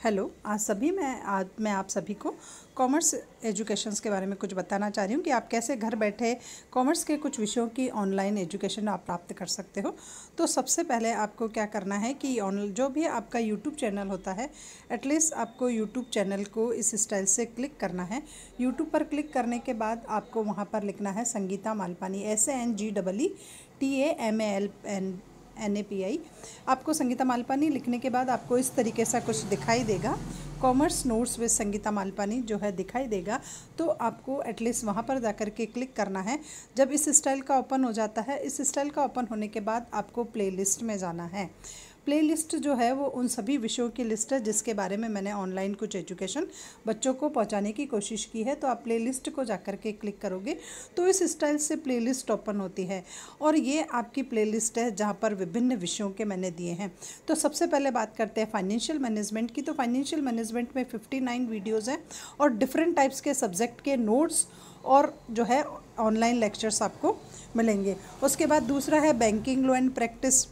Hello. आज मैं आप सभी को कॉमर्स एजुकेशंस के बारे में कुछ बताना चाह रही हूँ कि आप कैसे घर बैठे कॉमर्स के कुछ विषयों की ऑनलाइन एजुकेशन आप प्राप्त कर सकते हो। तो सबसे पहले आपको क्या करना है कि जो भी आपका यूट्यूब चैनल होता है, एटलीस्ट आपको यूट्यूब चैनल को इस स्टाइल से क्लिक करना है। यूट्यूब पर क्लिक करने के बाद आपको वहाँ पर लिखना है संगीता मालपानी, SANGEETAMALPANI। आपको संगीता मालपानी लिखने के बाद आपको इस तरीके से कुछ दिखाई देगा, commerce notes with Sangeeta Malpani जो है दिखाई देगा। तो आपको एटलीस्ट वहाँ पर जाकर के क्लिक करना है। जब इस स्टाइल का ओपन हो जाता है, इस स्टाइल का ओपन होने के बाद आपको प्लेलिस्ट में जाना है। प्लेलिस्ट जो है वो उन सभी विषयों की लिस्ट है जिसके बारे में मैंने ऑनलाइन कुछ एजुकेशन बच्चों को पहुंचाने की कोशिश की है। तो आप प्लेलिस्ट को जाकर के क्लिक करोगे तो इस स्टाइल से प्लेलिस्ट ओपन होती है और ये आपकी प्लेलिस्ट है जहां पर विभिन्न विषयों के मैंने दिए हैं। तो सबसे पहले बात करते हैं फाइनेंशियल मैनेजमेंट की। तो फाइनेंशियल मैनेजमेंट में 59 वीडियोज़ हैं और डिफरेंट टाइप्स के सब्जेक्ट के नोट्स और जो है ऑनलाइन लेक्चर्स आपको मिलेंगे। उसके बाद दूसरा है बैंकिंग लॉ एंड प्रैक्टिस।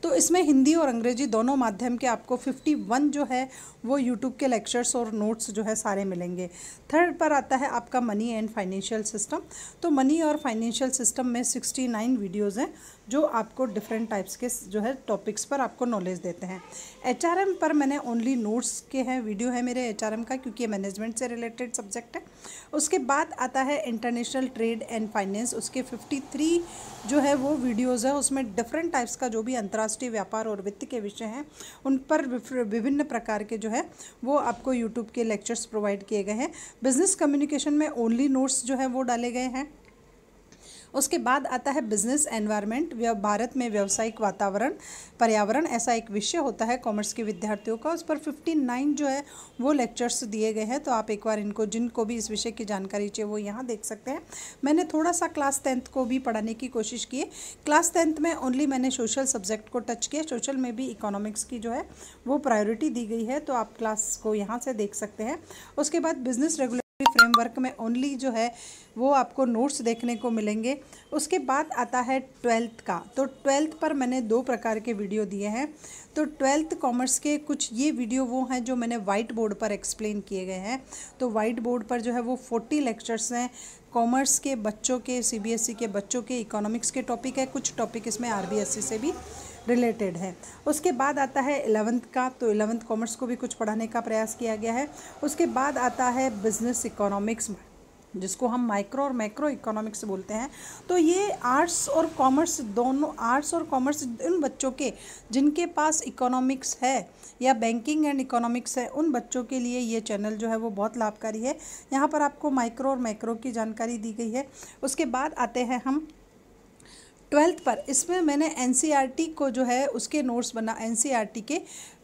तो इसमें हिंदी और अंग्रेजी दोनों माध्यम के आपको 51 जो है वो यूट्यूब के लेक्चर्स और नोट्स जो है सारे मिलेंगे। थर्ड पर आता है आपका मनी एंड फाइनेंशियल सिस्टम। तो मनी और फाइनेंशियल सिस्टम में 69 वीडियोस हैं जो आपको डिफरेंट टाइप्स के जो है टॉपिक्स पर आपको नॉलेज देते हैं। HRM पर मैंने ओनली नोट्स के हैं, वीडियो है मेरे HRM का, क्योंकि ये मैनेजमेंट से रिलेटेड सब्जेक्ट है। उसके बाद आता है इंटरनेशनल ट्रेड एंड फाइनेंस। उसके 53 जो है वो वीडियोज़ है, उसमें डिफरेंट टाइप्स का जो भी अंतर्राष्ट्रीय व्यापार और वित्त के विषय हैं उन पर विभिन्न प्रकार के जो है वो आपको यूट्यूब के लेक्चर्स प्रोवाइड किए गए हैं। बिजनेस कम्युनिकेशन में ओनली नोट्स जो है वो डाले गए हैं। उसके बाद आता है बिजनेस एनवायरनमेंट, भारत में व्यावसायिक वातावरण पर्यावरण, ऐसा एक विषय होता है कॉमर्स के विद्यार्थियों का। उस पर 59 जो है वो लेक्चर्स दिए गए हैं। तो आप एक बार इनको, जिनको भी इस विषय की जानकारी चाहिए वो यहाँ देख सकते हैं। मैंने थोड़ा सा क्लास 10th को भी पढ़ाने की कोशिश की है। क्लास 10th में ओनली मैंने सोशल सब्जेक्ट को टच किया। सोशल में भी इकोनॉमिक्स की जो है वो प्रायोरिटी दी गई है, तो आप क्लास को यहाँ से देख सकते हैं। उसके बाद बिजनेस रेगुलेटरी फ्रेमवर्क में ओनली जो है वो आपको नोट्स देखने को मिलेंगे। उसके बाद आता है 12th का। तो 12th पर मैंने 2 प्रकार के वीडियो दिए हैं। तो 12th कॉमर्स के कुछ ये वीडियो वो हैं जो मैंने वाइट बोर्ड पर एक्सप्लेन किए गए हैं। तो वाइट बोर्ड पर जो है वो 40 लेक्चर्स हैं कॉमर्स के बच्चों के, CBSE के बच्चों के, इकोनॉमिक्स के टॉपिक है, कुछ टॉपिक इसमें RBSE से भी रिलेटेड है। उसके बाद आता है 11th का। तो 11th कॉमर्स को भी कुछ पढ़ाने का प्रयास किया गया है। उसके बाद आता है बिजनेस इकोनॉमिक्स, जिसको हम माइक्रो और मैक्रो इकोनॉमिक्स बोलते हैं। तो ये आर्ट्स और कॉमर्स दोनों, आर्ट्स और कॉमर्स उन बच्चों के जिनके पास इकोनॉमिक्स है या बैंकिंग एंड इकोनॉमिक्स है, उन बच्चों के लिए ये चैनल जो है वो बहुत लाभकारी है। यहाँ पर आपको माइक्रो और मैक्रो की जानकारी दी गई है। उसके बाद आते हैं हम 12th पर। इसमें मैंने NCERT को जो है उसके नोट्स बना, NCERT के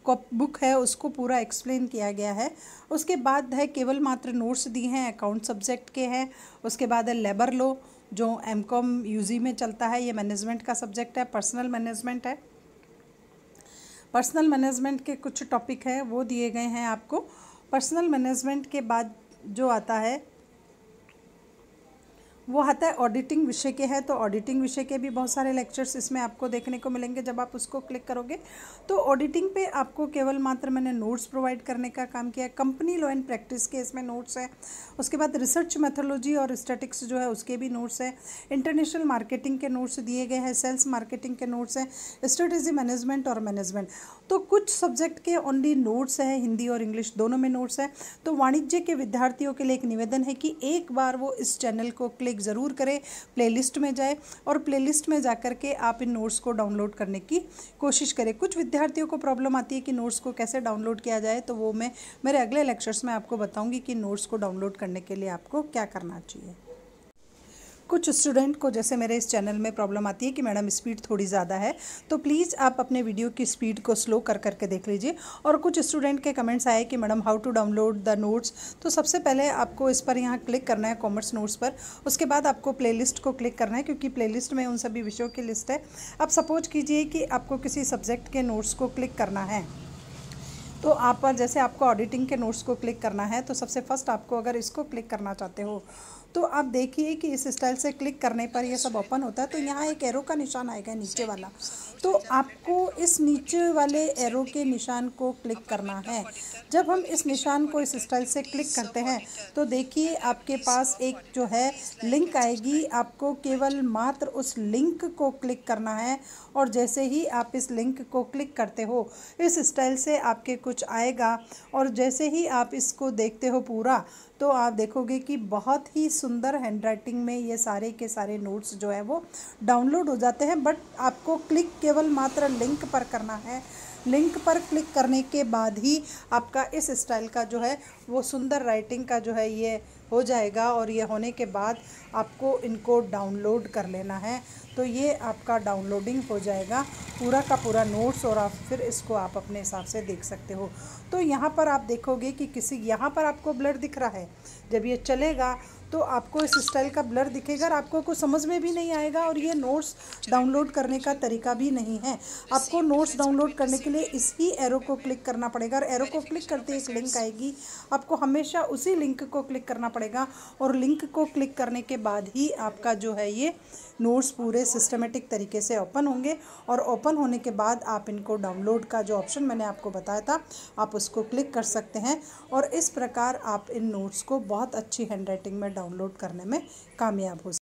बुक है उसको पूरा एक्सप्लेन किया गया है। उसके बाद है केवल मात्र नोट्स दिए हैं, अकाउंट सब्जेक्ट के हैं। उसके बाद है लेबर लॉ जो MCOM UG में चलता है, ये मैनेजमेंट का सब्जेक्ट है। पर्सनल मैनेजमेंट है, पर्सनल मैनेजमेंट के कुछ टॉपिक हैं वो दिए गए हैं आपको। पर्सनल मैनेजमेंट के बाद जो आता है वो आता है ऑडिटिंग विषय के है। तो ऑडिटिंग विषय के भी बहुत सारे लेक्चर्स इसमें आपको देखने को मिलेंगे जब आप उसको क्लिक करोगे। तो ऑडिटिंग पे आपको केवल मात्र मैंने नोट्स प्रोवाइड करने का काम किया है। कंपनी लॉ एंड प्रैक्टिस के इसमें नोट्स है। उसके बाद रिसर्च मेथोलॉजी और स्टैटिक्स जो है उसके भी नोट्स है। इंटरनेशनल मार्केटिंग के नोट्स दिए गए हैं, सेल्स मार्केटिंग के नोट्स हैं, स्ट्रेटेजी मैनेजमेंट और मैनेजमेंट। तो कुछ सब्जेक्ट के ओनली नोट्स हैं, हिंदी और इंग्लिश दोनों में नोट्स हैं। तो वाणिज्य के विद्यार्थियों के लिए एक निवेदन है कि एक बार वो इस चैनल को क्लिक ज़रूर करें, प्लेलिस्ट में जाए और प्लेलिस्ट में जाकर के आप इन नोट्स को डाउनलोड करने की कोशिश करें। कुछ विद्यार्थियों को प्रॉब्लम आती है कि नोट्स को कैसे डाउनलोड किया जाए, तो वो मैं मेरे अगले लेक्चर्स में आपको बताऊंगी कि नोट्स को डाउनलोड करने के लिए आपको क्या करना चाहिए। कुछ स्टूडेंट को जैसे मेरे इस चैनल में प्रॉब्लम आती है कि मैडम स्पीड थोड़ी ज़्यादा है, तो प्लीज़ आप अपने वीडियो की स्पीड को स्लो कर करके देख लीजिए। और कुछ स्टूडेंट के कमेंट्स आए कि madam how to download the notes. तो सबसे पहले आपको इस पर यहाँ क्लिक करना है कॉमर्स नोट्स पर। उसके बाद आपको प्लेलिस्ट को क्लिक करना है, क्योंकि प्लेलिस्ट में उन सभी विषयों की लिस्ट है। अब सपोज कीजिए कि आपको किसी सब्जेक्ट के नोट्स को क्लिक करना है, तो आप पर जैसे आपको ऑडिटिंग के नोट्स को क्लिक करना है, तो सबसे फर्स्ट आपको अगर इसको क्लिक करना चाहते हो तो आप देखिए कि इस स्टाइल से क्लिक करने पर ये सब ओपन होता है। तो यहाँ एक एरो का निशान आएगा नीचे वाला, तो आपको इस नीचे वाले एरो के निशान को क्लिक करना है। जब हम इस निशान को इस स्टाइल से क्लिक करते हैं तो देखिए आपके पास एक जो है लिंक आएगी, आपको केवल मात्र उस लिंक को क्लिक करना है। और जैसे ही आप इस लिंक को क्लिक करते हो इस स्टाइल से आपके कुछ आएगा, और जैसे ही आप इसको देखते हो पूरा तो आप देखोगे कि बहुत ही सुंदर हैंडराइटिंग में ये सारे के सारे नोट्स जो है वो डाउनलोड हो जाते हैं। बट आपको क्लिक केवल मात्र लिंक पर करना है। लिंक पर क्लिक करने के बाद ही आपका इस स्टाइल का जो है वो सुंदर राइटिंग का जो है ये हो जाएगा। और ये होने के बाद आपको इनको डाउनलोड कर लेना है। तो ये आपका डाउनलोडिंग हो जाएगा पूरा का पूरा नोट्स, और आप फिर इसको आप अपने हिसाब से देख सकते हो। तो यहाँ पर आप देखोगे कि किसी यहाँ पर आपको ब्लर दिख रहा है, जब ये चलेगा तो आपको इस स्टाइल का ब्लर दिखेगा और आपको कुछ समझ में भी नहीं आएगा। और ये नोट्स डाउनलोड करने का तरीका भी नहीं है। आपको नोट्स डाउनलोड करने के लिए इसी एरो को क्लिक करना पड़ेगा, और एरो को क्लिक करते ही एक लिंक आएगी, आपको हमेशा उसी लिंक को क्लिक करना पड़ेगा। और लिंक को क्लिक करने के बाद ही आपका जो है ये नोट्स पूरे सिस्टमेटिक तरीके से ओपन होंगे। और ओपन होने के बाद आप इनको डाउनलोड का जो ऑप्शन मैंने आपको बताया था आप उसको क्लिक कर सकते हैं। और इस प्रकार आप इन नोट्स को बहुत अच्छी हैंडराइटिंग में डाउनलोड करने में कामयाब हो सकते हैं।